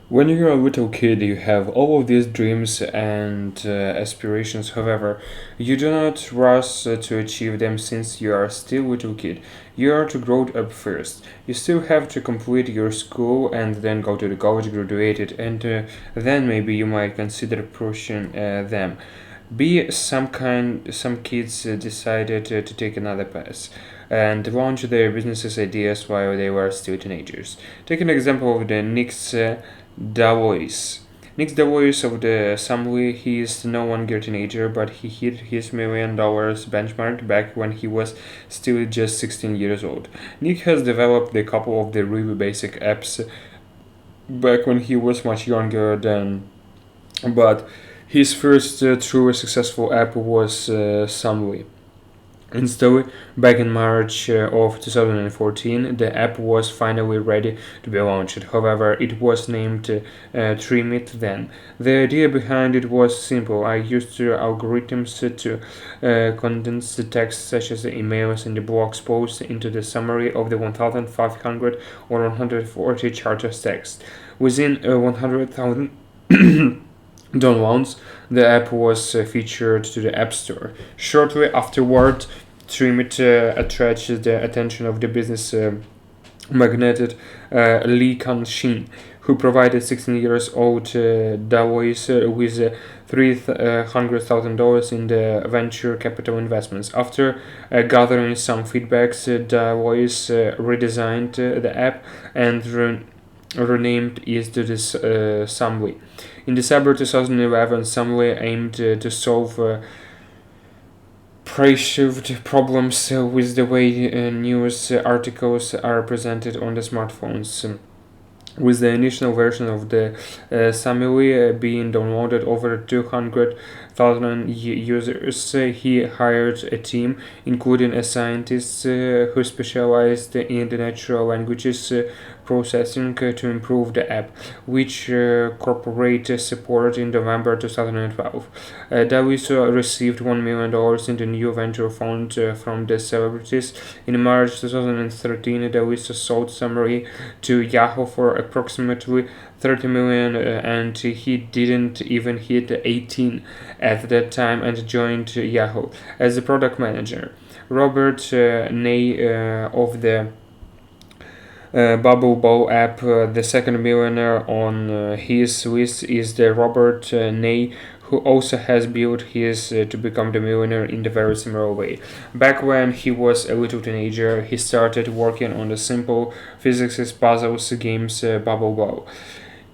When you're a little kid, you have all of these dreams and aspirations. However, you do not rush to achieve them since you are still a little kid. You are to grow up first. You still have to complete your school and then go to the college, graduate it, and then maybe you might consider pushing them. Some kids decided to take another path and launch their businesses ideas while they were still teenagers. Take an example of the Knicks Davois. Nick Davois of the Assembly, he is no longer a teenager, but he hit his $1 million benchmark back when he was still just 16 years old. Nick has developed a couple of the really basic apps back when he was much younger than, but his first truly successful app was Assembly. Installed back in March of 2014, the app was finally ready to be launched. However, it was named Trimit then. The idea behind it was simple. I used algorithms to condense the text such as the emails and the blog posts into the summary of the 1,500 or 140 characters text. Within 100,000 downloads, the app was featured to the App Store. Shortly afterward, Trimit attracted the attention of the business magnate Lee Kan-shin, who provided 16 years old Davois with $300,000 in the venture capital investments. After gathering some feedbacks, Davois redesigned the app and renamed it to this Assembly. In December 2011, Assembly aimed to solve perceived problems with the way news articles are presented on the smartphones. With the initial version of the Assembly being downloaded over 200,000 users, he hired a team, including a scientist who specialized in the natural languages processing to improve the app, which corporate support in November 2012. Davis received $1 million in the new venture fund from the celebrities. In March 2013, Davis sold Summary to Yahoo for approximately 30 million and he didn't even hit 18 at that time and joined Yahoo as a product manager. Robert Ney of the Bubble Bowl app, the second millionaire on his list is the Robert Ney, who also has built his to become the millionaire in the very similar way. Back when he was a little teenager, he started working on the simple physics puzzles games Bubble Bowl.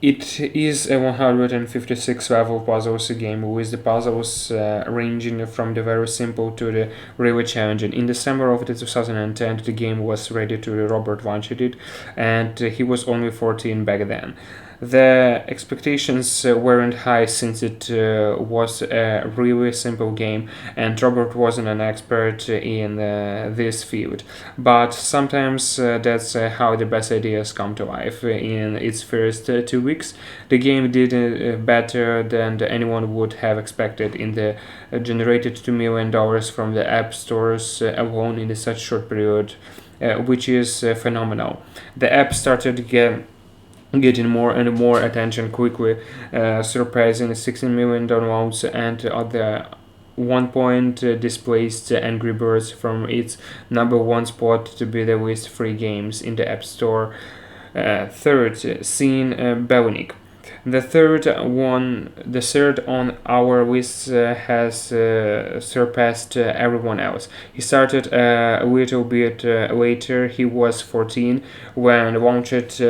It is a 156 level puzzles game with the puzzles ranging from the very simple to the really challenging. In December of 2010, the game was ready to Robert launched it, and he was only 14 back then. The expectations weren't high since it was a really simple game and Robert wasn't an expert in this field. But sometimes that's how the best ideas come to life. In its first 2 weeks, the game did better than anyone would have expected. In the generated $2 million from the app stores alone in such short period, which is phenomenal. The app started getting more and more attention quickly, surpassing 16 million downloads, and at the one point displaced Angry Birds from its number one spot to be the least free games in the App Store. Third, seeing Belnik. The third on our list has surpassed everyone else. He started a little bit later. He was 14 when launched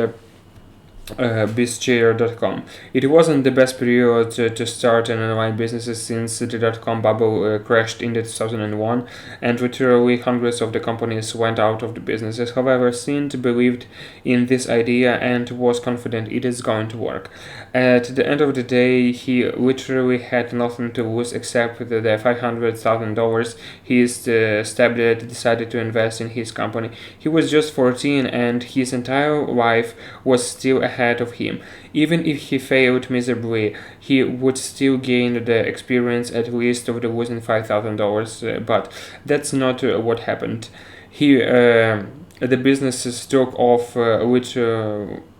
bizchair.com. It wasn't the best period to start an online business since the dot-com bubble crashed in 2001 and literally hundreds of the companies went out of the businesses. However, Sint believed in this idea and was confident it is going to work. At the end of the day, he literally had nothing to lose except the $500,000 his stepdad decided to invest in his company. He was just 14 and his entire life was still ahead of him. Even if he failed miserably, he would still gain the experience at least of the losing $5,000. But that's not what happened. The business took off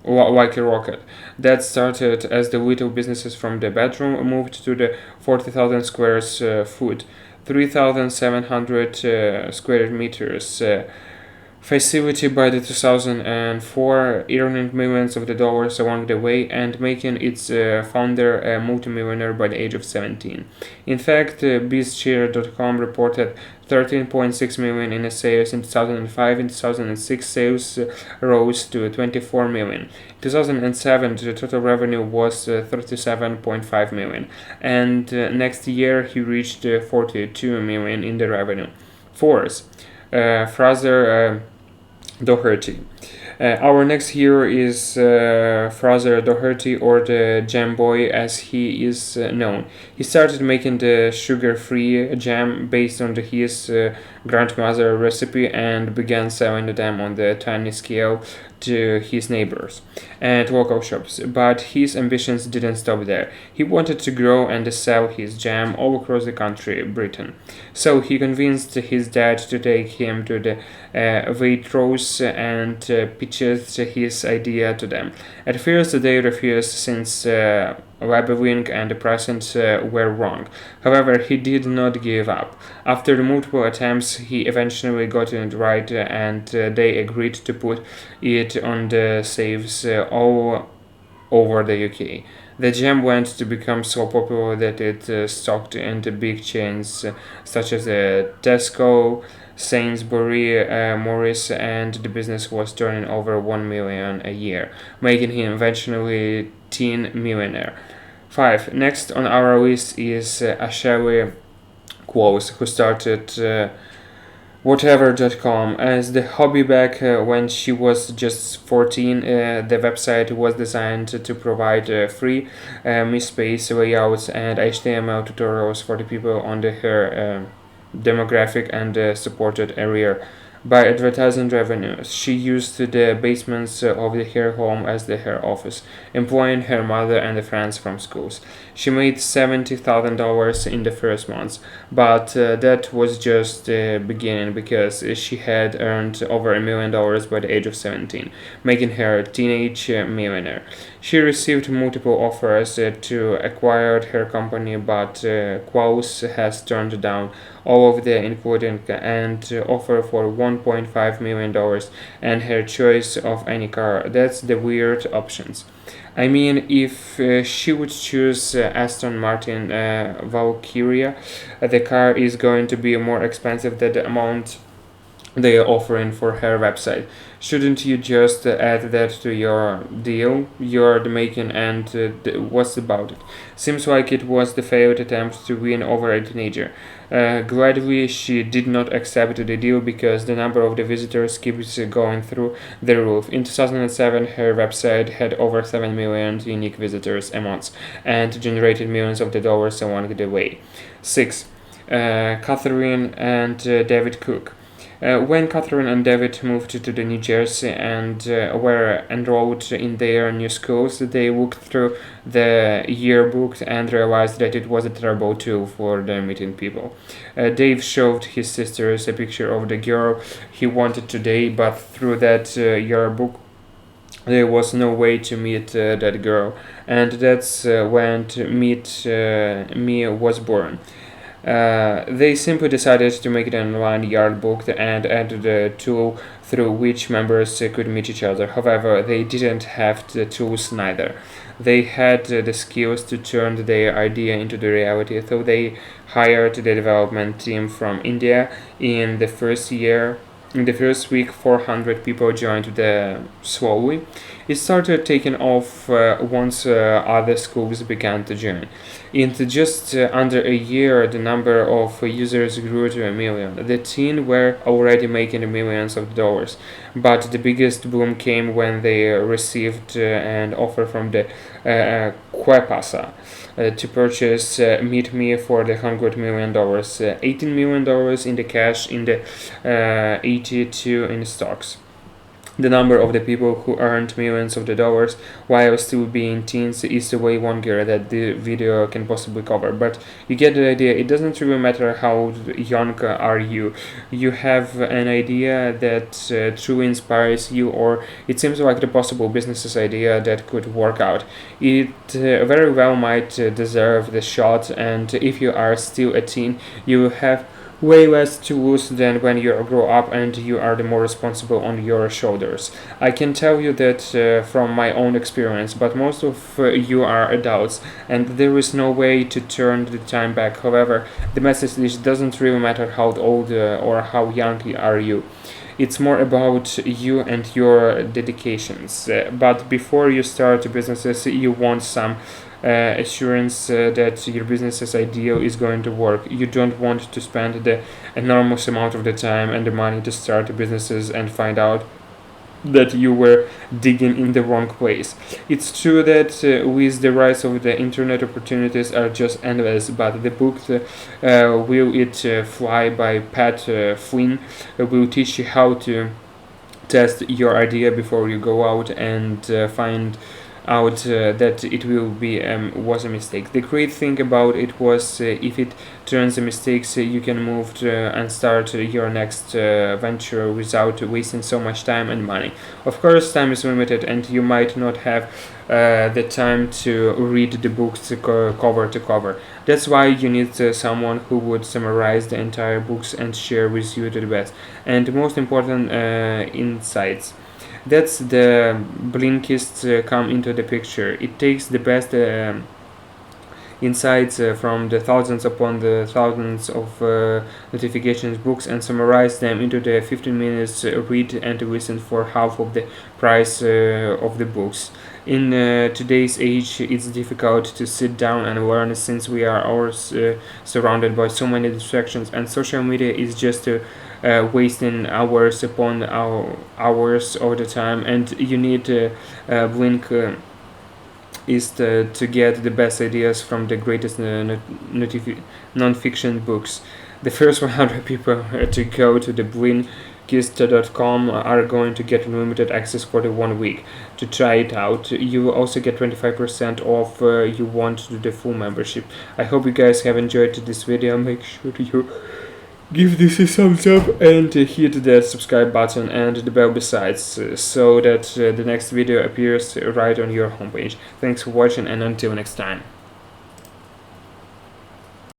like a rocket. That started as the little businesses from the bedroom moved to the 40,000 square foot, 3,700 square meters facility by the 2004, earning millions of the dollars along the way and making its founder a multimillionaire by the age of 17. In fact, BizChir.com reported 13.6 million in sales in 2005. In 2006, sales rose to 24 million. In 2007, the total revenue was 37.5 million, and next year he reached 42 million in the revenue. Fourth, Fraser Doherty. Our next hero is Fraser Doherty, or the Jam Boy as he is known. He started making the sugar-free jam based on his grandmother's recipe and began selling them on the tiny scale to his neighbors and local shops. But his ambitions didn't stop there. He wanted to grow and sell his jam all across the country, Britain. So he convinced his dad to take him to the Waitrose and pitched his idea to them. At first they refused since labeling and the presents were wrong. However, he did not give up. After multiple attempts, he eventually got it right and they agreed to put it on the shelves all over the UK. The jam went to become so popular that it stocked in the big chains such as Tesco, Sainsbury, Morris, and the business was turning over 1 million a year, making him eventually teen millionaire. 5. Next on our list is Ashley Close, who started whatever.com as the hobby back when she was just 14. The website was designed to provide free MySpace layouts and HTML tutorials for the people on her demographic and supported area. By advertising revenues, she used the basements of her home as her office, employing her mother and friends from schools. She made $70,000 in the first months, but that was just the beginning because she had earned over $1 million by the age of 17, making her a teenage millionaire. She received multiple offers to acquire her company, but Klaus has turned down all of them, including an offer for $1.5 million and her choice of any car. That's the weird options. I mean, if she would choose Aston Martin Valkyria, the car is going to be more expensive than the amount they are offering for her website. Shouldn't you just add that to your deal you're making and what's about it? Seems like it was the failed attempt to win over a teenager. Gladly, she did not accept the deal because the number of the visitors keeps going through the roof. In 2007, her website had over 7 million unique visitors a month and generated millions of the dollars along the way. 6. Catherine and David Cook. When Catherine and David moved to the New Jersey and were enrolled in their new schools, they looked through the yearbook and realized that it was a terrible tool for meeting people. Dave showed his sisters a picture of the girl he wanted to date, but through that yearbook there was no way to meet that girl, and that's when Meet Me was born. They simply decided to make it an online yearbook and added a tool through which members could meet each other. However, they didn't have the tools neither. They had the skills to turn their idea into the reality, so they hired the development team from India. In the first week, 400 people joined slowly. It started taking off once other schools began to join. In just under a year, the number of users grew to 1 million. The team were already making millions of dollars, but the biggest boom came when they received an offer from the Quepasa to purchase Meet Me for the $100 million, $18 million in the cash, in the 82 in stocks. The number of the people who earned millions of the dollars while still being teens is way longer that the video can possibly cover. But you get the idea. It doesn't really matter how young are you. You have an idea that truly inspires you, or it seems like the possible business's idea that could work out. It very well might deserve the shot, and if you are still a teen, you have way less to lose than when you grow up and you are the more responsible on your shoulders. I can tell you that from my own experience, but most of you are adults and there is no way to turn the time back. However, the message is doesn't really matter how old or how young are you. It's more about you and your dedications. But before you start businesses, you want some assurance that your business's idea is going to work. You don't want to spend the enormous amount of the time and the money to start businesses and find out that you were digging in the wrong place. It's true that with the rise of the internet, opportunities are just endless, but the book Will It Fly by Pat Flynn will teach you how to test your idea before you go out and find out that it will be was a mistake. The great thing about it was if it turns a mistakes, you can move and start your next venture without wasting so much time and money. Of course, time is limited, and you might not have the time to read the books cover to cover. That's why you need someone who would summarize the entire books and share with you the best and most important insights. That's the Blinkist come into the picture. It takes the best insights from the thousands upon the thousands of notifications books and summarize them into the 15 minutes read and listen for half of the price of the books. In today's age, it's difficult to sit down and learn since we are always surrounded by so many distractions, and social media is just wasting hours upon hours all the time. And you need Blink is to get the best ideas from the greatest non-fiction books. The first 100 people to go to the Blinkist.com are going to get unlimited access for the 1 week to try it out. You will also get 25% off you want to do the full membership. I hope you guys have enjoyed this video. Make sure you give this a thumbs up and hit that subscribe button and the bell besides so that the next video appears right on your homepage. Thanks for watching and until next time.